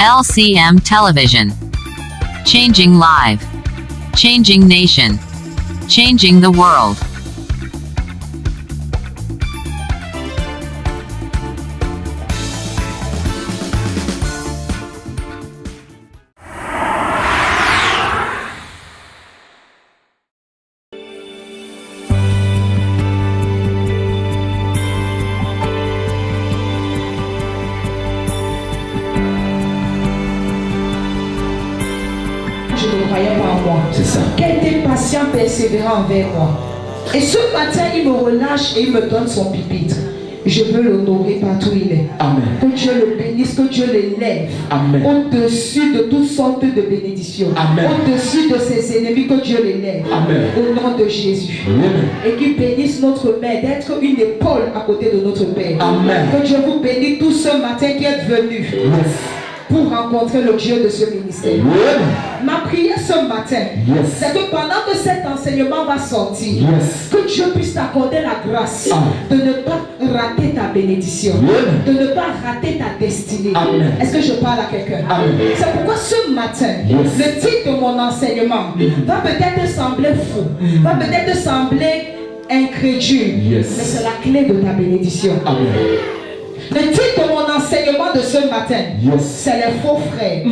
LCM Television. Changing life. Changing nation. Changing the world. C'est ça. Qu'elle était patient, persévérant envers moi. Et ce matin, il me relâche et il me donne son pupitre. Je veux l'honorer partout où il est. Amen. Que Dieu le bénisse, que Dieu l'élève. Amen. Au-dessus de toutes sortes de bénédictions. Amen. Au-dessus de ses ennemis, que Dieu l'élève. Amen. Au nom de Jésus. Amen. Et qu'il bénisse notre mère, d'être une épaule à côté de notre Père. Amen. Que Dieu vous bénisse tous ce matin qui êtes venus. Yes. Pour rencontrer le Dieu de ce ministère. Yes. Ma prière ce matin, c'est que pendant que cet enseignement va sortir, que Dieu puisse t'accorder la grâce de ne pas rater ta bénédiction, de ne pas rater ta destinée. Est-ce que je parle à quelqu'un? C'est pourquoi ce matin, le titre de mon enseignement va peut-être sembler fou, va peut-être sembler incrédule, mais c'est la clé de ta bénédiction. Le titre de mon enseignement de ce matin, c'est les faux frères.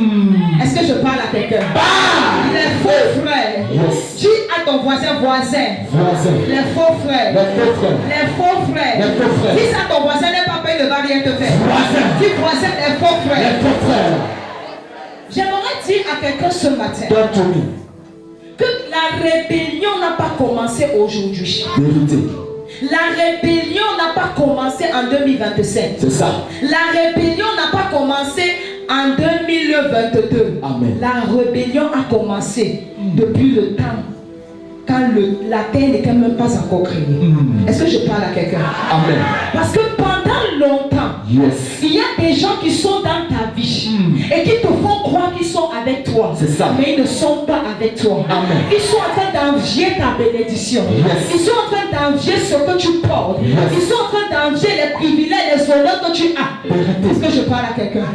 Est-ce que je parle à quelqu'un? Les faux frères. Dis à ton voisin. Les faux frères. Les faux frères. Dis à ton voisin, n'aie pas peur, ne va rien te faire. Dis voisin, les faux frères. J'aimerais dire à quelqu'un ce matin que la rébellion n'a pas commencé aujourd'hui. La rébellion n'a pas commencé en 2027. C'est ça. La rébellion n'a pas commencé en 2022. Amen. La rébellion a commencé depuis le temps quand la terre n'était même pas encore créée. Est-ce que je parle à quelqu'un? Amen. Parce que pendant longtemps, il y a des gens qui sont dans ta vie et qui te font croire qu'ils sont avec toi. C'est ça. Mais ils ne sont pas avec toi. Amen. Ils sont en train d'envier ta bénédiction. Ils sont en train d'envier ce que tu portes. Ils sont en train d'envier les privilèges, les honneurs que tu as. Est-ce que je parle à quelqu'un?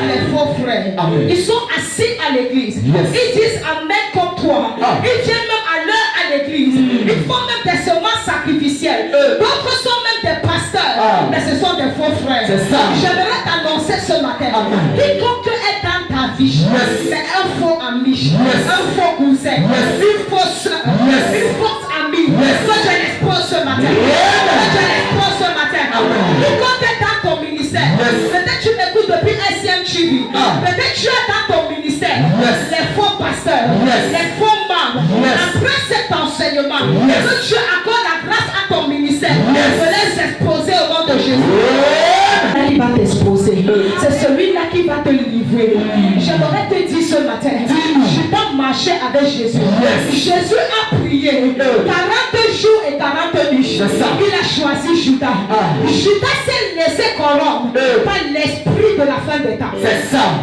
Les faux frères. Amen. Ils sont assis à l'église. Ils disent Amen comme toi. Ils viennent même à l'heure à l'église. Ils font même des semences sacrificielles. D'autres sont même des pasteurs. Mais ce sont des faux frères. J'aimerais t'annoncer ce matin. Quiconque est dans ta vie, c'est un faux ami, un faux cousin, une fausse soeur, une fausse amie. Que je l'expose ce matin. Quiconque est dans ton ministère, peut-être tu m'écoutes depuis SCM TV. Peut-être tu es dans ton ministère. Les faux pasteurs, les faux membres. Après cet enseignement, que Dieu accorde la grâce à ton ministère. Je laisse exposer au nom de Jésus. Il va t'exposer. C'est celui-là qui va te livrer. J'aimerais te dire ce matin, Judas marchait avec Jésus. Jésus a prié 40 jours et 40 nuits. Il a choisi Judas. Judas s'est laissé corrompre par l'esprit de la fin des temps.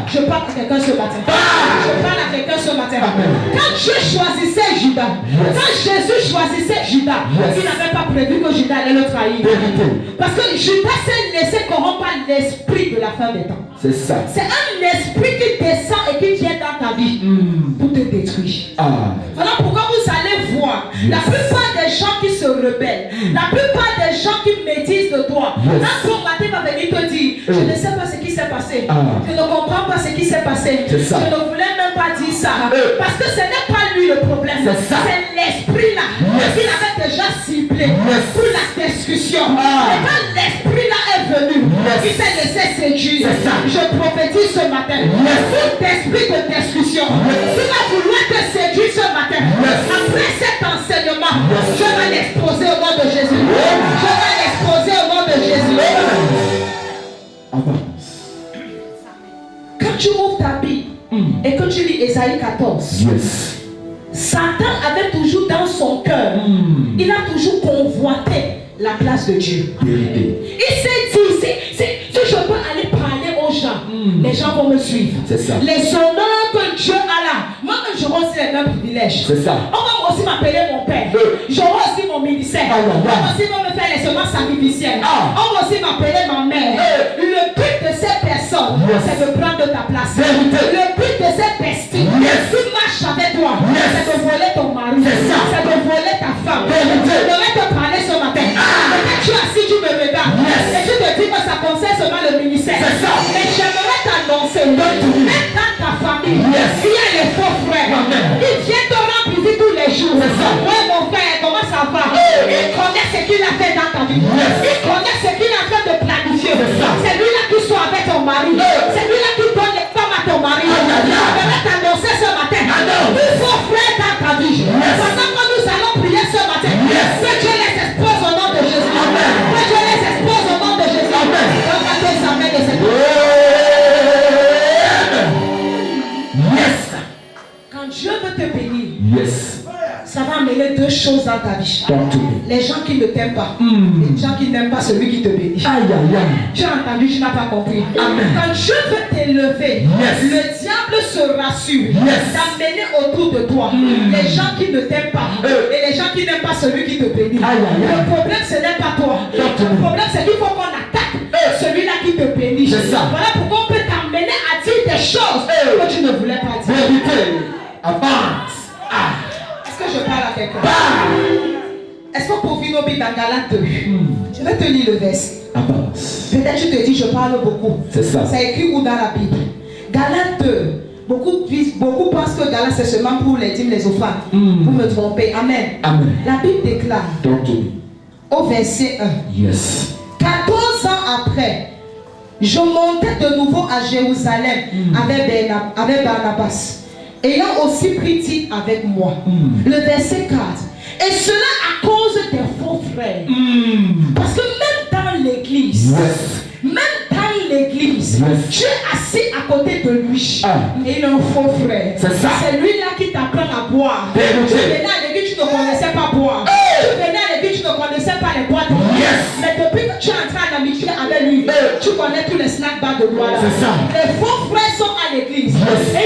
Je parle à quelqu'un ce matin. Quand Dieu choisissait Judas, quand Jésus choisissait Judas, il n'avait pas prévu que Judas allait le trahir. Parce que Judas s'est laissé corrompre par l'esprit de la fin des temps. C'est ça. C'est un esprit qui descend et qui vient dans ta vie pour te détruire. Voilà pourquoi vous allez voir la plupart des gens qui se rebellent, la plupart des gens qui médisent de toi. Un bon matin va venir te dire, je ne sais pas ce qui s'est passé. Je ne comprends pas ce qui s'est passé. Je ne voulais même pas dire ça. Parce que ce n'est pas lui le problème. C'est l'esprit là qu'il avait déjà ciblé pour la destruction. Et quand l'esprit là est venu, il s'est laissé séduire. Je prophétise ce matin. Tout esprit de destruction qui va vouloir te séduire ce matin, après cet enseignement, je vais l'exposer au nom de Jésus. Je vais l'exposer au nom de Jésus. Quand tu ouvres ta Bible et que tu lis Ésaïe 14, Satan avait toujours dans son cœur, il a toujours convoité la place de Dieu. Il s'est dit, si je peux aller parler aux gens, les gens vont me suivre. Les honneurs que Dieu a là, moi j'aurai aussi les mêmes privilèges. On va aussi m'appeler mon père. J'aurai aussi mon ministère. On va aussi me faire les semences sacrificielles. On va aussi m'appeler ma mère. Le but de ces personnes, c'est de prendre ta place. sais. Mais j'aimerais t'annoncer, même dans ta famille, il y a les faux frères. Ils viennent te rendre visite tous les jours. Ouais, mon frère, comment ça va? Il connaît ce qu'il a fait dans ta vie. Il connaît ce qu'il est en train de planifier. C'est lui-là qui soit avec ton mari. C'est lui-là qui donne les femmes à ton mari. J'aimerais t'annoncer ce matin. Il faut frère dans ta vie. Pendant que nous allons prier ce matin, que Dieu les expose au nom de Jésus. Que Dieu les expose au nom de Jésus. Donc à tes amens de cette Quand Dieu veut te bénir, ça va amener deux choses dans ta vie. Les gens qui ne t'aiment pas, les gens qui n'aiment pas celui qui te bénit. Tu as entendu, tu n'as pas compris. Quand Dieu veut t'élever, le diable se rassure d'amener autour de toi les gens qui ne t'aiment pas et les gens qui n'aiment pas celui qui te bénit. Le problème, ce n'est pas toi. Le problème, c'est qu'il faut qu'on attaque celui-là qui te bénit. Voilà pourquoi on peut t'amener à dire des choses que tu ne voulais pas dire. Est-ce que je parle à quelqu'un? Est-ce que pour Vino dans Galate 2, je vais te lire le verset. Peut-être tu te dis, je parle beaucoup. C'est ça. C'est écrit où dans la Bible? Galate 2. Beaucoup pensent que Galate c'est seulement pour les dîmes, les offrandes. Vous me trompez. Amen. La Bible déclare au verset 1. 14 ans après, je montais de nouveau à Jérusalem avec Barnabas, ayant aussi pris Tite avec moi. Le verset 4. Et cela à cause des faux frères. Parce que même dans l'église, tu es assis à côté de lui. Et il est un faux frère. C'est lui-là qui t'apprend à boire. Tu venais à l'église, tu ne connaissais pas boire. Tu venais à l'église, tu ne connaissais pas les boîtes. Mais depuis que tu es entré en amitié avec lui, tu connais tous les snack bars de bois. Les faux frères sont à l'église. Et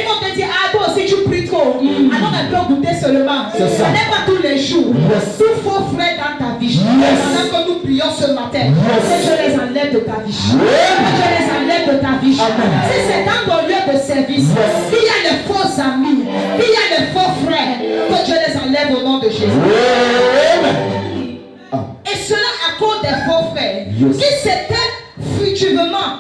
ils vont te dire, ah toi aussi tu pries trop. Alors un peu goûter seulement. Ce n'est pas tous les jours. Tout faux frère dans ta vie. Pendant que nous prions ce matin, que je les enlève de ta vie. Que je les enlève de ta vie. Si c'est dans ton lieu de service, il y a les faux amis, il y a les faux frères, que Dieu les enlève au nom de Jésus. Et cela à cause des faux frères qui s'étaient furtivement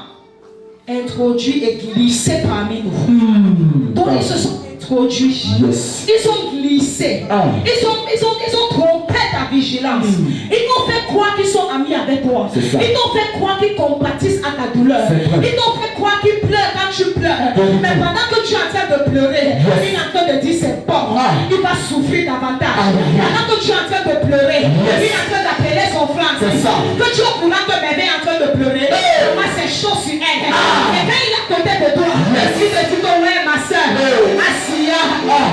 introduits et glissés parmi nous. Donc ils se sont introduits, ils ont glissé, ils ont trompé ta vigilance. Ils t'ont fait croire qu'ils sont amis avec toi. Ils t'ont fait croire qu'ils compatissent à ta douleur. Ils t'ont fait croire qu'ils pleurent quand tu pleures. Mais pendant que tu es en train de pleurer, il est en train de dire c'est bon, il va souffrir davantage. Pendant que tu es en train de pleurer, il est en train d'appeler son frère. Que tu es au courant que bébé est en train de pleurer. Moi c'est chaud sur elle. Et quand il est à côté de toi, il te dit que ouais ma soeur, Assia,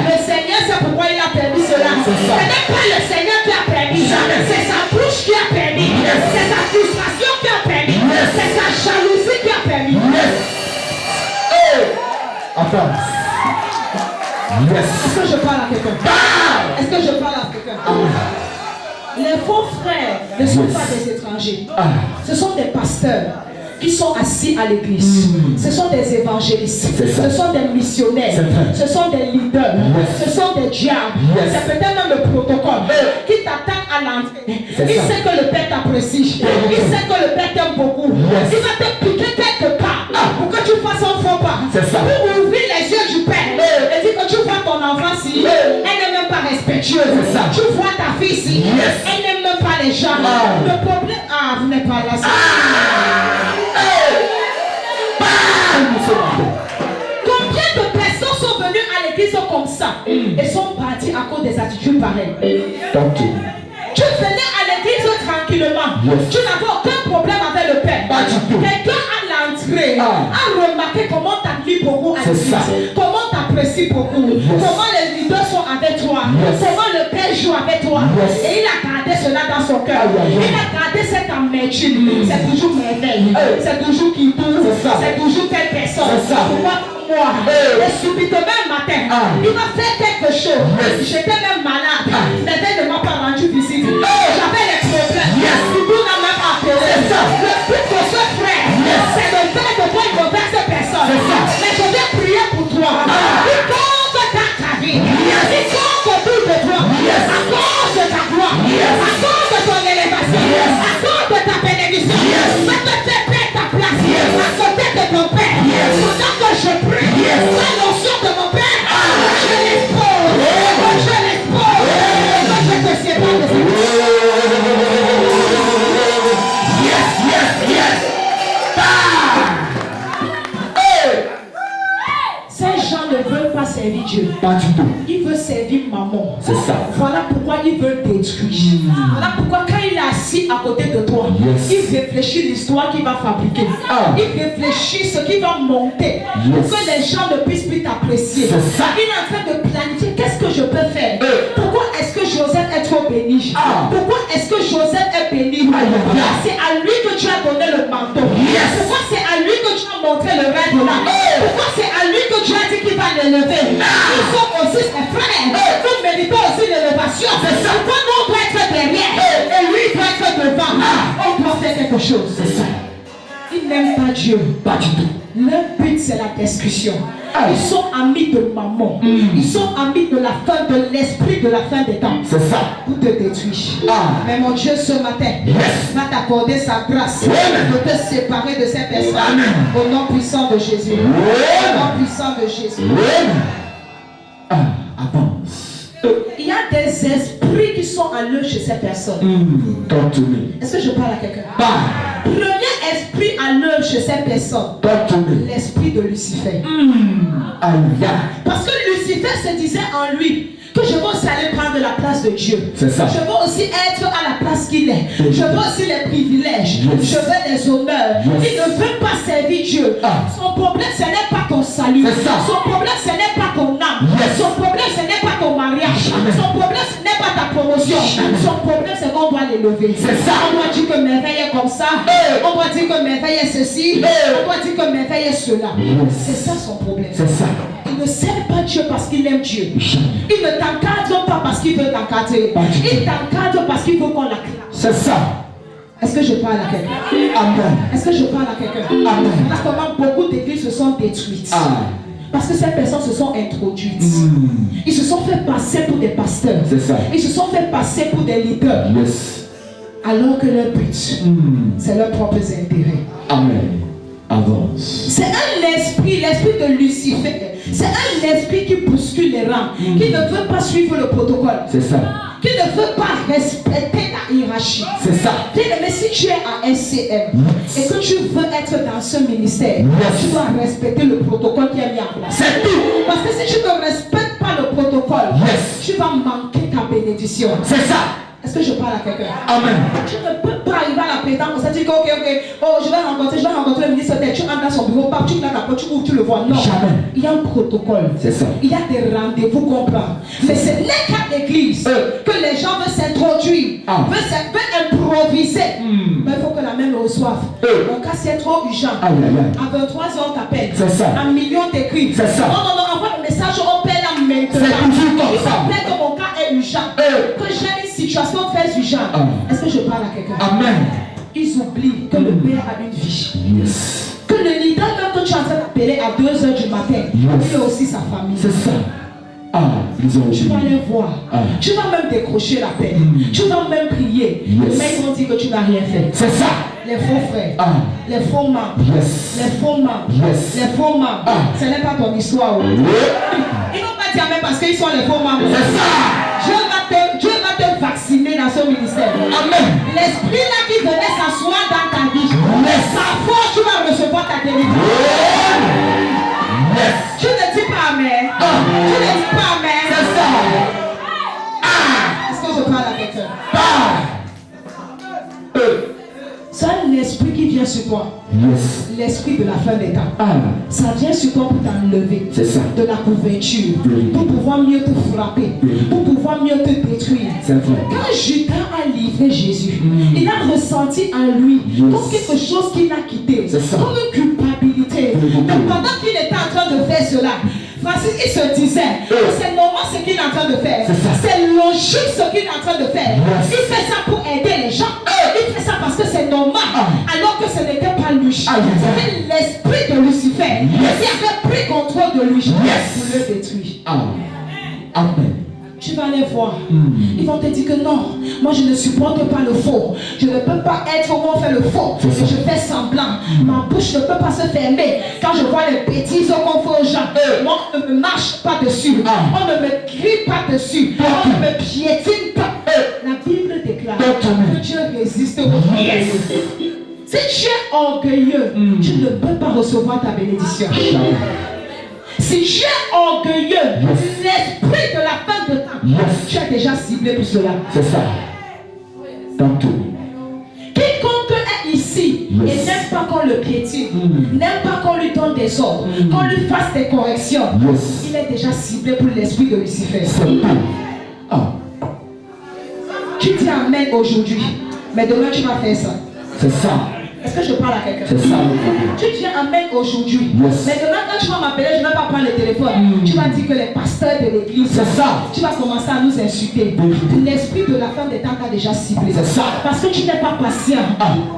le Seigneur c'est pourquoi il a permis cela. Ce n'est pas le Seigneur qui a permis. C'est sa bouche qui a permis. C'est sa frustration qui a permis. C'est sa jalousie qui a permis. Est-ce que je parle à quelqu'un? Est-ce que je parle à quelqu'un? Les faux frères ne sont pas des étrangers. Ce sont des pasteurs qui sont assis à l'église. Ce sont des évangélistes. Ce sont des missionnaires. Ce sont des leaders. Ce sont des diables. C'est peut-être même le protocole qui t'attend à l'entrée. Il sait que le Père t'apprécie. Il sait que le Père t'aime beaucoup. Il va te piquer quelque part pour que tu fasses un faux pas. Pour ouvrir les yeux du Père et dire que tu vois ton enfant si elle n'est même pas respectueuse. Tu vois ta fille si elle n'aime même pas les gens. Le problème, vous n'êtes pas là. Combien de personnes sont venues à l'église comme ça et sont parties à cause des attitudes pareilles? Tu venais à l'église tranquillement. Tu n'avais aucun problème avec le Père. Quelqu'un à l'entrée a remarqué comment t'admires beaucoup à l'église, comment t'apprécies beaucoup, comment les leaders sont avec toi, comment le Père joue avec toi. Et il a gardé cela dans son cœur. Il a gardé cette amertume. C'est toujours merveille. C'est toujours qui touche. C'est toujours telle personne. Pourquoi moi? Et subitement un matin, il m'a fait quelque chose. J'étais même malade. Mais elle ne m'a pas rendu visite. J'avais les problèmes. Il m'a même appelé. Le but de ce frère, c'est de faire de toi une mauvaise personne. Mais je vais prier pour toi. Il compte dans ta vie. Il compte autour de toi. À cause de ta gloire. À cause de ton élévation. À cause de ta bénédiction. Va te faire ta place. À côté servir Dieu. Pas du tout. Il veut servir maman. C'est ça. Voilà pourquoi il veut détruire. Voilà pourquoi quand il est assis à côté de toi, il réfléchit l'histoire qu'il va fabriquer. Il réfléchit ce qui va monter pour que les gens ne puissent plus t'apprécier. Il est en train de planifier qu'est-ce que je peux faire. Pourquoi est-ce que Joseph est trop béni? Pourquoi est-ce que Joseph est béni? C'est à lui que tu as donné le manteau. Pourquoi c'est à lui que tu as montré le rêve de là? Pourquoi c'est à lui que tu as dit qu'il va l'élever? Ils sont aussi ses frères. Nous méritons aussi l'élévation. Pourquoi nous on doit être derrière et lui il doit être devant? On doit faire quelque chose. C'est ça. Ils n'aiment pas Dieu. Pas du tout. Leur but c'est la destruction. Ils sont amis de maman. Ils sont amis de la fin, de l'esprit de la fin des temps. C'est ça. Pour te détruire. Mais mon Dieu ce matin va t'accorder sa grâce de te séparer de ces personnes. Au nom puissant de Jésus. Au nom puissant de Jésus. Avance. Il y a des esprits qui sont en eux chez ces personnes. Est-ce que je parle à quelqu'un? Premier esprit en œuvre chez ces personnes, l'esprit de Lucifer. Parce que Lucifer se disait en lui que je veux aussi aller prendre la place de Dieu. Je veux aussi être à la place qu'il est. Je veux aussi les privilèges. Je veux les honneurs. Il ne veut pas servir Dieu. Son problème ce n'est pas ton salut. Son problème ce n'est pas ton âme. Son problème ce n'est pas ton mariage. Son problème ce n'est pas ta promotion. Son problème c'est qu'on doit l'élever. On doit dire que merveille est comme ça. On doit dire que merveille est ceci. On doit dire que merveille est cela. C'est ça son problème. Il ne sert pas Dieu parce qu'il aime Dieu. Il ne t'encadre pas parce qu'il veut t'encadrer. Il t'encadre parce qu'il veut qu'on l'acclame. C'est ça. Est-ce que je parle à quelqu'un? Amen. Est-ce que je parle à quelqu'un? Amen. Là comment beaucoup d'églises se sont détruites. Parce que ces personnes se sont introduites. Ils se sont fait passer pour des pasteurs. Ils se sont fait passer pour des leaders. Alors que leur but, c'est leurs propres intérêts. Amen. Avance. C'est un esprit, l'esprit de Lucifer. C'est un esprit qui bouscule les rangs, qui ne veut pas suivre le protocole. C'est ça. Qui ne veut pas respecter la hiérarchie. C'est ça. Mais si tu es à SCM et que tu veux être dans ce ministère, tu dois respecter le protocole qui est mis en place. C'est tout. Parce que si tu ne respectes pas le protocole, tu vas manquer ta bénédiction. C'est ça. Est-ce que je parle à quelqu'un? Amen. Tu ne peux pas arriver à la pétanque comme ça, tu dis ok, oh je vais rencontrer le ministre, tu entres dans son bureau, tu ouvres la porte, tu ouvres, tu le vois. Non. Jamais. Il y a un protocole. C'est ça. Il y a des rendez-vous qu'on prend. Mais c'est les cas d'église que les gens veulent s'introduire, veulent improviser. Mais il faut que la même le reçoive. Mon cas c'est trop urgent. À 23 ans on t'appelle. C'est ça. 1 million t'écris. C'est ça. Non, envoie le message, on paie là maintenant. C'est toujours comme ça. Il faut que mon cas est urgent. Que j'ai une situation très urgente. Est-ce que je parle à quelqu'un? Amen. Ils oublient que le Père a une vie. Que le leader même que tu es en train d'appeler à 2h du matin, il a aussi sa famille. C'est ça. Tu vas les voir. Tu vas même décrocher la paix. Tu vas même prier. Mais ils vont dire que tu n'as rien fait. C'est ça. Les faux frères, les faux membres, les faux membres, les faux membres. Ce n'est pas ton histoire. Ils n'ont pas dit amen parce qu'ils sont les faux membres. C'est ça. Dieu va te vacciner dans ce ministère. Amen. L'esprit là qui venait s'asseoir dans ta vie, sa force, tu vas recevoir ta délivrance. Tu ne dis pas amen. Tu ne dis pas amen. C'est ça. Est-ce que je parle à quelqu'un? C'est un esprit qui vient sur toi. L'esprit de la fin des temps. Ça vient sur toi pour t'enlever. C'est ça. De la couverture. Pour pouvoir mieux te frapper. Pour pouvoir mieux te détruire. Quand Judas a livré Jésus, il a ressenti en lui comme quelque chose qu'il a quitté. Comme une culpabilité. Mais pendant qu'il était en train de faire cela, Francis, il se disait que c'est normal ce qu'il est en train de faire. C'est logique ce qu'il est en train de faire. Il fait ça pour aider les gens. Il fait ça parce que c'est normal. Alors que ce n'était pas lui. C'était l'esprit de Lucifer qui avait pris contrôle de lui pour le détruire. Amen. Tu vas les voir. Ils vont te dire que non, moi je ne supporte pas le faux. Je ne peux pas être où on fait le faux. Et je fais semblant. Ma bouche ne peut pas se fermer. Quand je vois les bêtises qu'on fait aux gens, moi on ne me marche pas dessus. On ne me crie pas dessus. On ne me piétine pas. La Bible déclare que Dieu résiste aux orgueilleux. Si tu es orgueilleux, tu ne peux pas recevoir ta bénédiction. Si tu es orgueilleux, l'esprit de la fin de temps, tu es déjà ciblé pour cela. C'est ça. Dans tout. Quiconque est ici et n'aime pas qu'on le piétine, n'aime pas qu'on lui donne des ordres, qu'on lui fasse des corrections, il est déjà ciblé pour l'esprit de Lucifer. Tu dis amen aujourd'hui, mais demain tu vas faire ça. C'est ça. Est-ce que je parle à quelqu'un? C'est ça. Tu dis amen aujourd'hui, mais demain quand tu vas m'appeler, je ne vais pas prendre le téléphone. Tu vas dire que les pasteurs de l'église, c'est ça. Tu vas commencer à nous insulter. L'esprit de la fin des temps t'a déjà ciblé. C'est ça. Parce que tu n'es pas patient.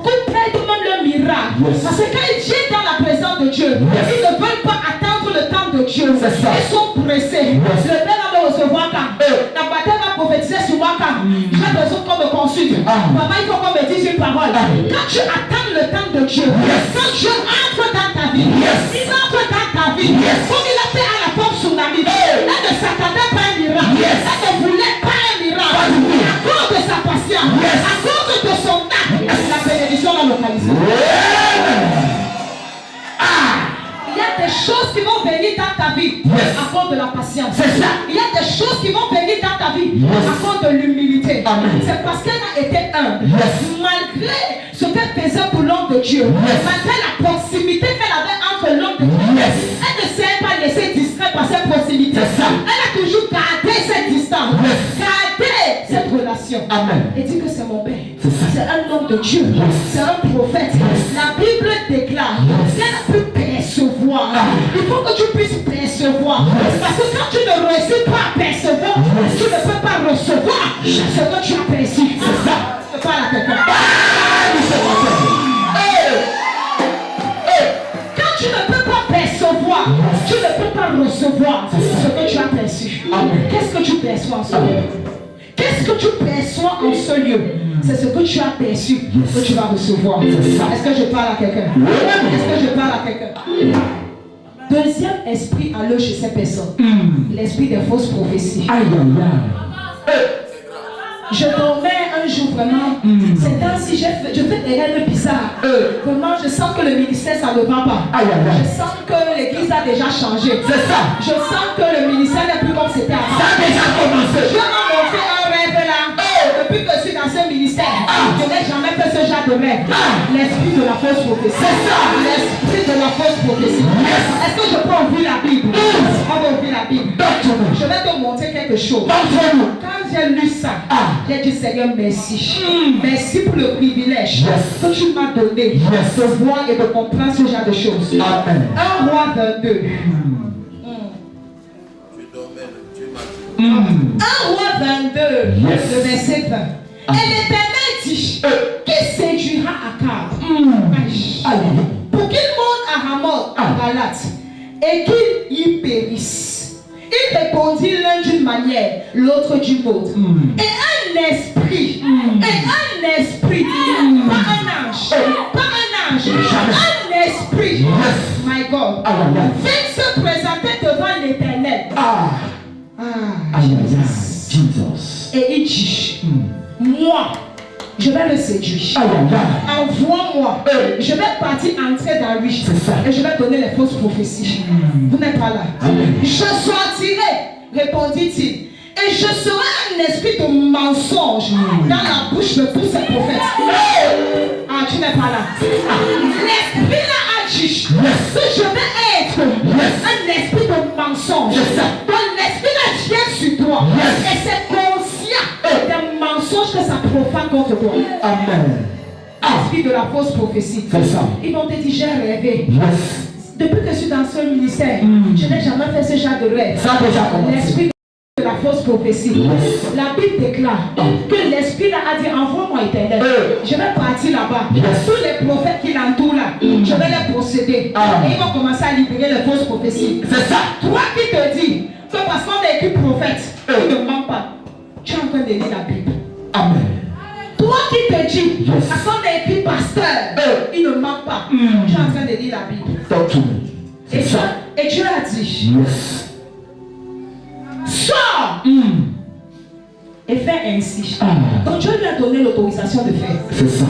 Coupe-les demande le miracle. Parce que quand ils viennent dans la présence de Dieu, ils ne veulent pas attendre le temps de Dieu. Ils sont pressés. Le père va me recevoir quand la bataille va prophétiser sur moi quand j'ai besoin qu'on me consulte. Papa, il faut qu'on me dise une parole. Quand tu attends le temps de Dieu, quand Dieu entre dans ta vie, il entre dans ta vie. Comme il a fait à la porte sur la vie, elle ne s'attendait pas à un miracle. Elle ne voulait pas un miracle. À cause de sa patience, à cause de son acte, la bénédiction l'a localisée. Il y a des choses qui vont venir dans ta vie à cause de la patience. Il y a des choses qui vont venir dans ta vie à cause de l'humilité. C'est parce qu'elle a été humble. Malgré ce qu'elle faisait pour l'homme de Dieu, malgré la proximité qu'elle avait entre l'homme de Dieu, elle ne s'est pas laissée distraire par cette proximité. Elle a toujours gardé cette distance, gardé cette relation. Et dit que c'est mon père. C'est un homme de Dieu. C'est un prophète. La Bible déclare qu'elle a pu percevoir. Il faut que tu puisses percevoir. Parce que quand tu ne réussis pas à percevoir, tu ne peux pas recevoir ce que tu as perçu. C'est ça. Je parle à quelqu'un. Quand tu ne peux pas percevoir, tu ne peux pas recevoir ce que tu as perçu. Qu'est-ce que tu perçois en ce lieu? Qu'est-ce que tu perçois en ce lieu? C'est ce que tu as perçu que tu vas recevoir. Est-ce que je parle à quelqu'un? Est-ce que je parle à quelqu'un? Deuxième esprit à l'œuvre chez ces personnes. L'esprit des fausses prophéties. Je dormais un jour vraiment. C'est ainsi je fais des rêves bizarres. Vraiment, je sens que le ministère ça ne va pas. Je sens que l'église a déjà changé. C'est ça. Je sens que le ministère n'est plus comme c'était avant. Ça a déjà commencé. Je m'en montré un rêve là. Depuis que je suis dans ce ministère, je n'ai jamais fait ce genre de rêve. L'esprit de la fausse prophétie. C'est ça. L'esprit de la fausse prophétie. Est-ce que je peux ouvrir la Bible? On va ouvrir la Bible. Je vais te montrer quelque chose. Quand j'ai lu ça, j'ai dit Seigneur merci. Merci pour le privilège que tu m'as donné de voir et de comprendre ce genre de choses. 1 Roi 22. 1 Roi 22, le verset 20. Et l'Éternel dit, qui séduira Akab pour qu'il monte à Ramoth, à Galate, et qu'il y périsse. Il répondit l'un d'une manière, l'autre d'une autre. Et un esprit, pas un ange, un esprit, my God, vient se présenter devant l'Éternel. Jesus. Et il dit, moi, je vais le séduire. Envoie-moi. Je vais partir entrer dans lui. Et je vais donner les fausses prophéties. Vous n'êtes pas là. Je sortirai, répondit-il. Et je serai un esprit de mensonge dans la bouche de tous ces prophètes. Tu n'es pas là. L'esprit là a dit que je vais être un esprit de mensonge. Donc l'esprit là vient sur toi. Et c'est conscient des mensonges que ça profane contre toi. Amen. L'esprit de la fausse prophétie. Ils vont te dire j'ai rêvé. Depuis que je suis dans ce ministère, je n'ai jamais fait ce genre de rêve. L'esprit de la fausse prophétie. La Bible déclare que l'esprit là a dit envoie-moi Éternel. Je vais partir là-bas. Tous les prophètes qui l'entourent là, je vais les procéder. Et ils vont commencer à libérer les fausses prophéties. C'est ça. Toi qui te dis que parce qu'on est écrit prophète, il ne ment pas. Tu es en train de lire la Bible. Amen. Toi qui te dis parce qu'on est écrit pasteur, il ne ment pas. Tu es en train de lire la Bible. Et Dieu a dit sors et fais ainsi. Donc Dieu lui a donné l'autorisation de faire. C'est ça.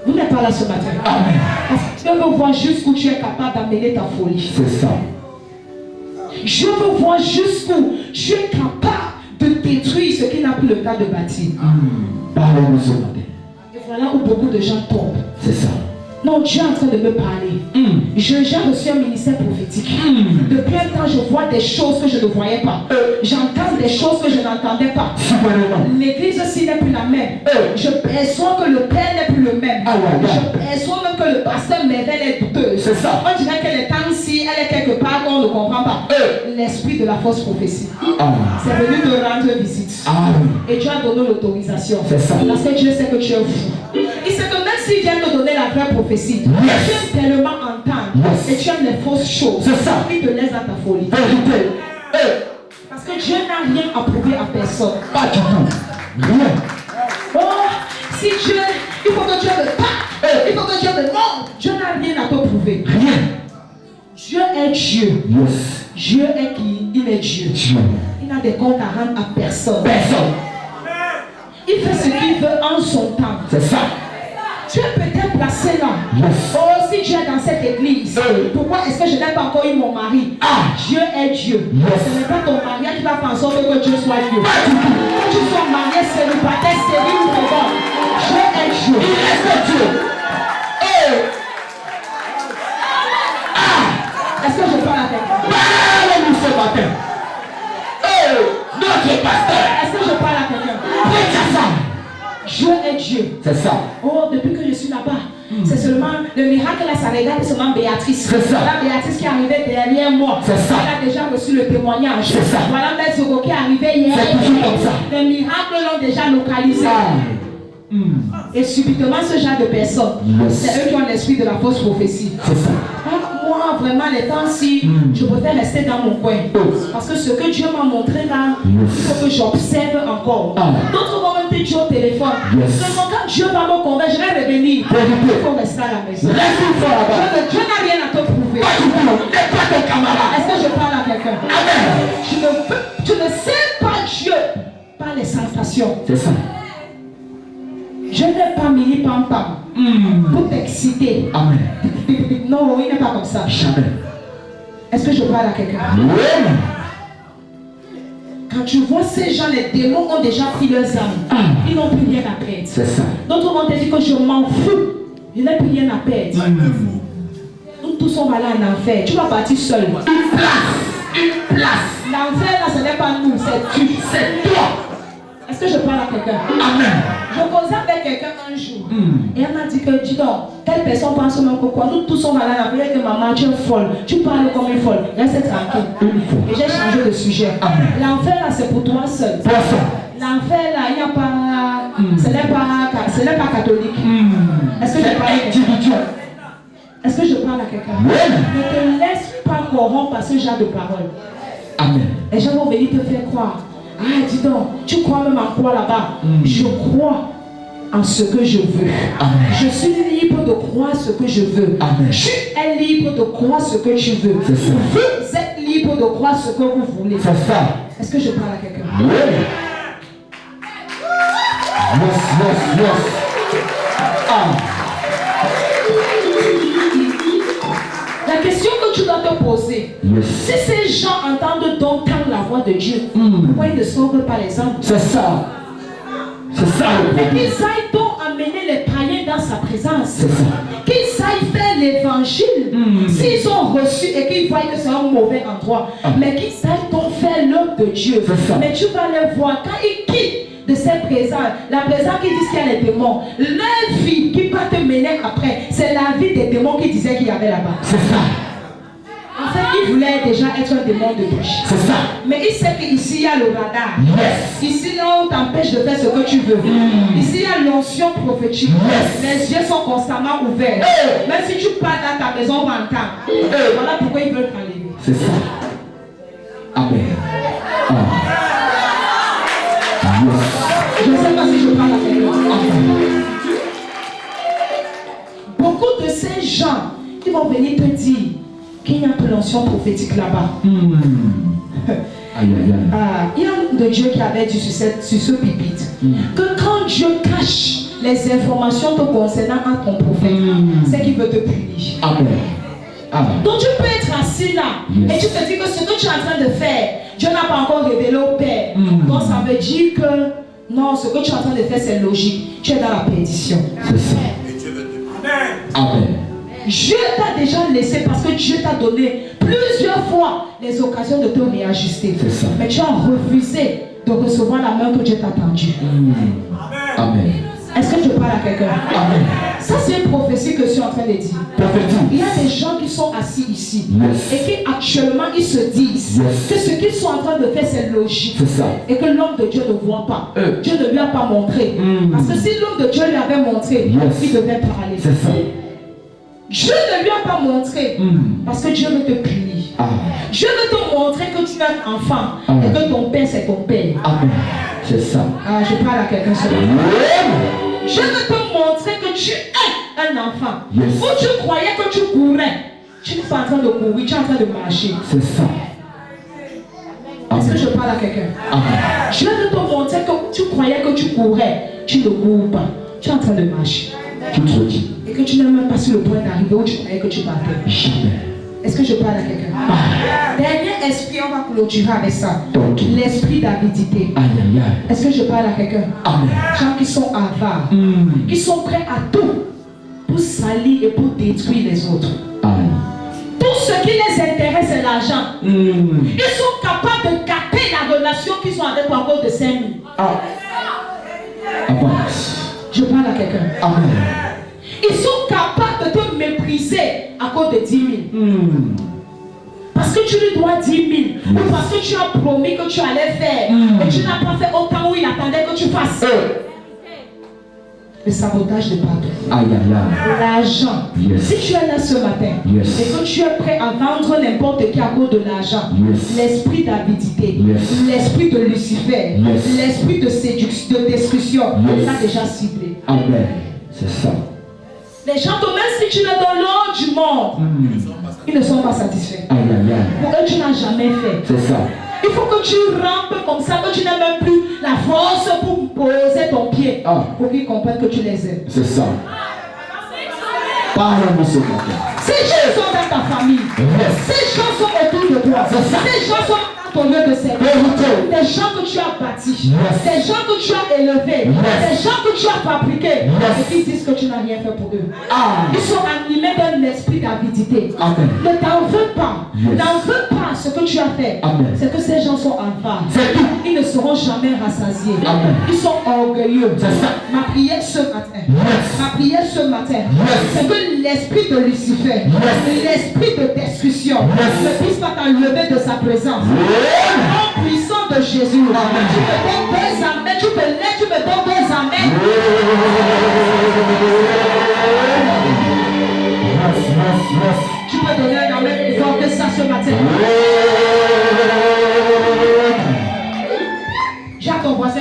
Vous n'êtes pas là ce matin. Amen. Parce que Dieu veut voir jusqu'où tu es capable d'amener ta folie. C'est ça. Je veux voir jusqu'où tu es capable de détruire ce qui n'a plus le temps de bâtir. Parlez-nous ce matin. Et voilà où beaucoup de gens tombent. C'est ça. Non, Dieu est en train de me parler. J'ai reçu un ministère prophétique. Depuis un temps, je vois des choses que je ne voyais pas. J'entends des choses que je n'entendais pas. L'église aussi n'est plus la même. Je perçois que le Père n'est plus le même. Je perçois même que le pasteur Mervel est douteux. C'est ça. On dirait qu'elle est ici, elle est quelque part qu'on ne comprend pas. L'esprit de la fausse prophétie. C'est venu te rendre visite. Et tu as donné l'autorisation. C'est ça. Parce que Dieu sait que tu es fou. Il sait que même s'il vient te donner la vraie prophétie, tu aimes tellement entendre et tu aimes les fausses choses. C'est ça. Il te laisse dans ta folie. Parce que Dieu n'a rien à prouver à personne. Pas du tout. Rien. Oh, si Dieu, il faut que Dieu le pas. Il faut que Dieu le montre. Dieu n'a rien à te prouver. Rien. Dieu est Dieu. Yes. Dieu est qui? Il est Dieu. Dieu. Il n'a des comptes à rendre à personne. Personne. Il fait ce qu'il veut en son temps. C'est ça. Tu es peut-être placé là. Yes. Oh, si tu es dans cette église, pourquoi est-ce que je n'ai pas encore eu mon mari? Dieu est Dieu. Yes. Ce n'est pas ton mariage qui va faire en sorte que Dieu soit Dieu. Que tu sois marié, célibataire, stérile ou pas. Dieu est Dieu. Il reste Dieu. Est-ce que je parle à quelqu'un? Parlez-nous ce matin. Notre pasteur. Est-ce que je parle à quelqu'un? C'est ça. Dieu est Dieu. C'est ça. Oh, depuis que je suis là-bas, c'est seulement le miracle là, ça regarde seulement Béatrice. C'est ça. La Béatrice qui est arrivée derrière moi. C'est ça. Elle a déjà reçu le témoignage. C'est ça. Voilà Maître qui est arrivé hier. C'est toujours comme ça. Les miracles l'ont déjà localisé. Et subitement, ce genre de personnes, c'est eux qui ont l'esprit de la fausse prophétie. C'est ça. Moi, vraiment, les temps-ci, je préfère rester dans mon coin. Parce que ce que Dieu m'a montré là, il faut que j'observe encore. D'autres vont même Dieu au téléphone. Seulement quand Dieu va me convaincre, je vais revenir. Il faut rester à la maison. Dieu n'a rien à te prouver. Est-ce que je parle à quelqu'un? Tu ne sais pas Dieu par les sensations. C'est ça. Je n'ai pas mis pam-pam pour t'exciter. Amen. Non, il n'est pas comme ça. Jamais. Est-ce que je parle à quelqu'un? Oui. Quand tu vois ces gens, les démons ont déjà pris leurs âmes. Ils n'ont plus rien à perdre. C'est ça. D'autres vont te dire que je m'en fous. Je n'ai plus rien à perdre. Nous tous on va aller en enfer. Tu vas partir seul. Une place. L'enfer là, ce n'est pas nous, c'est tu. C'est toi. Est-ce que je parle à quelqu'un? Amen. Je causais avec quelqu'un un jour. Et elle m'a dit que, dis donc, telle personne pense même que quoi? Nous tous on va aller en enfer. Que maman, tu es folle. Tu parles comme une folle. Reste tranquille. Et j'ai changé de sujet. L'enfer là, c'est pour toi seul. L'enfer là, il n'y a pas. Ce n'est pas catholique. Est-ce que je parle à quelqu'un? Est-ce que je parle à quelqu'un? Ne te laisse pas corrompre par ce genre de paroles. Amen. Les gens vont venir te faire croire. Ah, dis donc, tu crois même en quoi là-bas? Je crois en ce que je veux. Amen. Je suis libre de croire ce que je veux. Amen. Tu es libre de croire ce que tu veux. C'est ça. Vous êtes libre de croire ce que vous voulez. C'est ça. Est-ce que je parle à quelqu'un? Oui. Yes. La question que tu dois te poser, si ces gens entendent donc la voix de Dieu, pourquoi ils ne sauvent pas les âmes? C'est ça. C'est ça le Mais problème. qu'ils aillent donc amener les païens dans sa présence. C'est ça. Qu'ils aillent faire l'évangile. S'ils ont reçu et qu'ils voient que c'est un mauvais endroit, mais qu'ils aillent donc faire l'œuvre de Dieu. Mais tu vas les voir quand ils quittent de cette présence, la présence qui dit qu'il y a les démons, leur vie qui va te mener après, c'est la vie des démons qui disaient qu'il y avait là-bas. C'est ça. En fait, il voulait déjà être un démon de bouche. C'est ça. Mais il sait qu'ici il y a le radar. Yes. Ici, là, on t'empêche de faire ce que tu veux. Ici, il y a l'onction prophétique. Les yeux sont constamment ouverts. Même si tu pars dans ta maison, on va entendre. Voilà pourquoi ils veulent t'enlever. C'est ça. Amen. Je ne sais pas si je parle à quelqu'un. Beaucoup de ces gens qui vont venir te dire qu'il y a une l'onction prophétique là-bas. Il y a un de Dieu qui avait dit sur ce pupitre que quand Dieu cache les informations te concernant à ton prophète, c'est qu'il veut te punir. Amen. Donc tu peux être assis là et tu te dis que ce que tu es en train de faire, Dieu n'a pas encore révélé au Père. Donc ça veut dire que non, ce que tu es en train de faire c'est logique. Tu es dans la perdition. C'est ça. Amen. Dieu t'a déjà laissé parce que Dieu t'a donné plusieurs fois les occasions de te réajuster. C'est ça. Mais tu as refusé de recevoir la main que Dieu t'a tendue. Amen. Est-ce que je parle à quelqu'un? Amen. Ça c'est une prophétie que je suis en train de dire. Il y a des gens qui sont assis ici et qui actuellement ils se disent que ce qu'ils sont en train de faire c'est logique. C'est ça. Et que l'homme de Dieu ne voit pas. Dieu ne lui a pas montré. Parce que si l'homme de Dieu lui avait montré, il devait parler. C'est ça. Dieu ne lui a pas montré parce que Dieu veut te punir. Dieu veut te montrer que tu es un enfant et que ton père c'est ton père. Amen. C'est ça. Je parle à quelqu'un seulement. Dieu veut te montrer que tu es un enfant. Où tu croyais que tu courais, tu n'es pas en train de courir, tu es en train de marcher. C'est ça. Est-ce que je parle à quelqu'un? Dieu veut te montrer que tu croyais que tu courais, tu ne cours pas, tu es en train de marcher. Tu te dis. Et que tu n'es même pas sur le point d'arriver où tu croyais que tu partais. Jamais. Est-ce que je parle à quelqu'un? Dernier esprit, on va clôturer avec ça. L'esprit d'avidité. Est-ce que je parle à quelqu'un? Gens qui sont avares, qui sont prêts à tout pour salir et pour détruire les autres. Tout ce qui les intéresse, c'est l'argent. Ils sont capables de capter la relation qu'ils ont avec toi à cause de 5 000. Je parle à quelqu'un. Ils sont capables de te mépriser à cause de 10 000. Parce que tu lui dois 10 000. Ou parce que tu as promis que tu allais faire. Et tu n'as pas fait autant où il attendait que tu fasses. Le sabotage de partout. L'argent. Si tu es là ce matin et que tu es prêt à vendre n'importe qui à cause de l'argent, l'esprit d'avidité, l'esprit de Lucifer, l'esprit de séduction, de destruction, ça déjà ciblé. Amen. C'est ça. Les gens, même si tu es dans l'ordre du monde, ils ne sont pas satisfaits. Pour eux, tu n'as jamais fait. C'est ça. Il faut que tu rampes comme ça, que tu n'as même plus la force pour poser ton pied. Pour qu'ils comprennent que tu les aimes. C'est ça. Parle-moi ce matin. Ces gens sont dans ta famille. Ces gens sont autour de toi. Ces gens sont dans ton lieu de service. Des gens que tu as bâtis. Des gens que tu as élevés. Des gens que tu as fabriqués. Et qui disent que tu n'as rien fait pour eux. Ils sont animés d'un esprit d'avidité. Ne t'en veux pas. N'en veux pas ce que tu as fait. C'est que ces gens sont avares. Ils ne seront jamais rassasiés. Ils sont orgueilleux. Ma prière ce matin, c'est que l'esprit de Lucifer, l'esprit de discussion, ne puisse pas t'enlever de sa présence. Au puissant de Jésus, tu me donnes 2 amens, tu me lèves, tu me donnes 2 amens. Tu peux donner un amen plus fort que ça ce matin. Dis à ton voisin,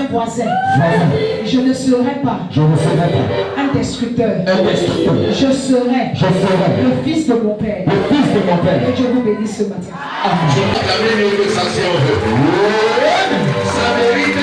je ne serai pas un destructeur. Je serai le fils de mon Père. Que Dieu vous bénisse ce matin. Je proclame une négociation. Ça mérite